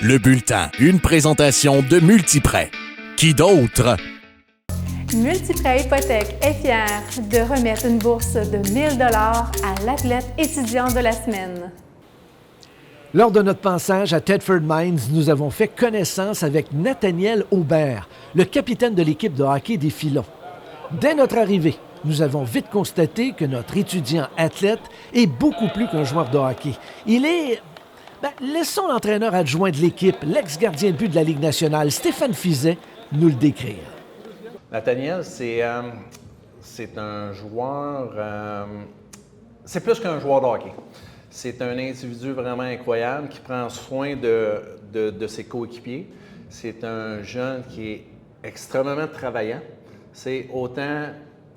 Le bulletin, une présentation de Multiprêt. Qui d'autre? Multiprêt Hypothèque est fier de remettre une bourse de 1 000 $ à l'athlète étudiant de la semaine. Lors de notre passage à Thetford Mines, nous avons fait connaissance avec Nathaniel Aubert, le capitaine de l'équipe de hockey des Filons. Dès notre arrivée, nous avons vite constaté que notre étudiant athlète est beaucoup plus qu'un joueur de hockey. Il est... laissons l'entraîneur adjoint de l'équipe, l'ex-gardien de but de la Ligue nationale, Stéphane Fiset, nous le décrire. Nathaniel, c'est un joueur... c'est plus qu'un joueur de hockey. C'est un individu vraiment incroyable qui prend soin de ses coéquipiers. C'est un jeune qui est extrêmement travaillant. C'est autant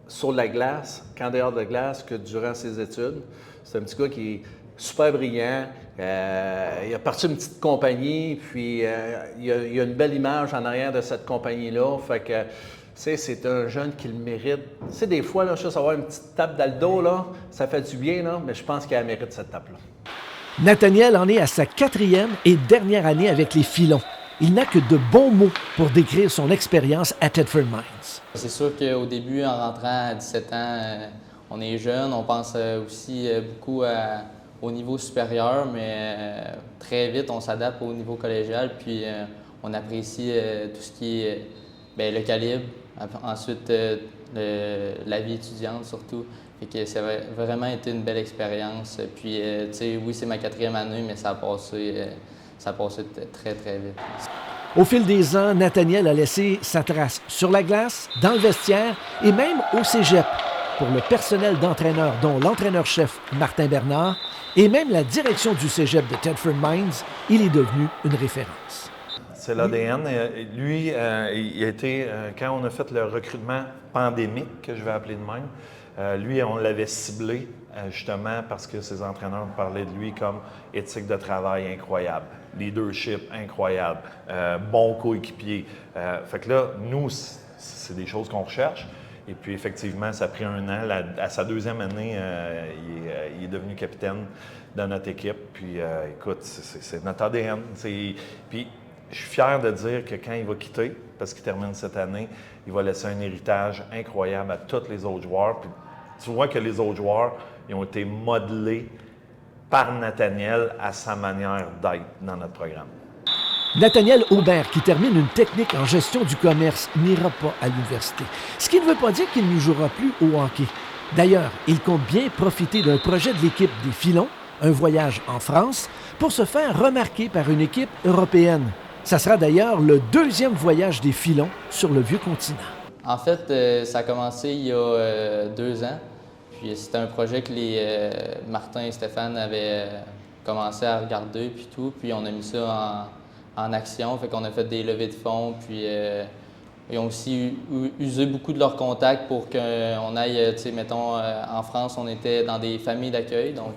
sur la glace qu'en dehors de la glace que durant ses études. C'est un petit gars qui est super brillant. Il a parti d'une petite compagnie, puis il y a une belle image en arrière de cette compagnie-là. Fait que, c'est un jeune qui le mérite. Tu sais, des fois, là, juste avoir une petite tape dans le dos, là, ça fait du bien, là, mais je pense qu'il mérite cette tape-là. Nathaniel en est à sa 4e et dernière année avec les Filons. Il n'a que de bons mots pour décrire son expérience à Thetford Mines. C'est sûr qu'au début, en rentrant à 17 ans, on est jeune, on pense aussi beaucoup au niveau supérieur, mais très vite, on s'adapte au niveau collégial, puis on apprécie tout ce qui est le calibre, ensuite la vie étudiante surtout. Fait que ça a vraiment été une belle expérience. Puis, oui, c'est ma 4e année, mais ça a passé très, très vite. Au fil des ans, Nathaniel a laissé sa trace sur la glace, dans le vestiaire et même au cégep. Pour le personnel d'entraîneurs, dont l'entraîneur-chef Martin Bernard, et même la direction du cégep de Thetford Mines, il est devenu une référence. C'est l'ADN. Lui, il a été, quand on a fait le recrutement pandémique, que je vais appeler de même, lui, on l'avait ciblé justement parce que ses entraîneurs parlaient de lui comme éthique de travail incroyable, leadership incroyable, bon coéquipier. Fait que là, nous, c'est des choses qu'on recherche. Et puis effectivement, ça a pris 1 an. À sa 2e année, il est devenu capitaine de notre équipe. Puis écoute, c'est notre ADN. Puis je suis fier de dire que quand il va quitter, parce qu'il termine cette année, il va laisser un héritage incroyable à tous les autres joueurs. Puis tu vois que les autres joueurs, ils ont été modelés par Nathaniel à sa manière d'être dans notre programme. Nathaniel Aubert, qui termine une technique en gestion du commerce, n'ira pas à l'université. Ce qui ne veut pas dire qu'il ne jouera plus au hockey. D'ailleurs, il compte bien profiter d'un projet de l'équipe des Filons, un voyage en France, pour se faire remarquer par une équipe européenne. Ça sera d'ailleurs le 2e voyage des Filons sur le vieux continent. En fait, ça a commencé il y a 2 ans. Puis c'était un projet que Martin et Stéphane avaient commencé à regarder puis tout. Puis on a mis ça en action. Fait qu'on a fait des levées de fonds. Puis ils ont aussi usé beaucoup de leurs contacts pour qu'on aille, mettons, en France, on était dans des familles d'accueil. Donc,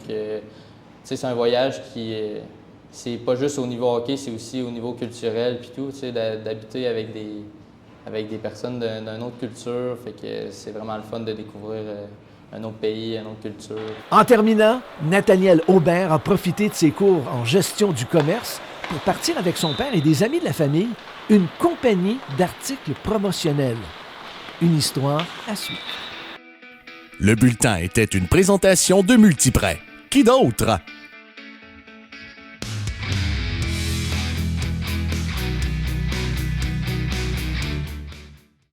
c'est un voyage qui c'est pas juste au niveau hockey, c'est aussi au niveau culturel puis tout, d'habiter avec des personnes d'une autre culture. Fait que c'est vraiment le fun de découvrir un autre pays, une autre culture. En terminant, Nathaniel Aubert a profité de ses cours en gestion du commerce pour partir avec son père et des amis de la famille une compagnie d'articles promotionnels. Une histoire à suivre. Le bulletin était une présentation de Multiprêt. Qui d'autre?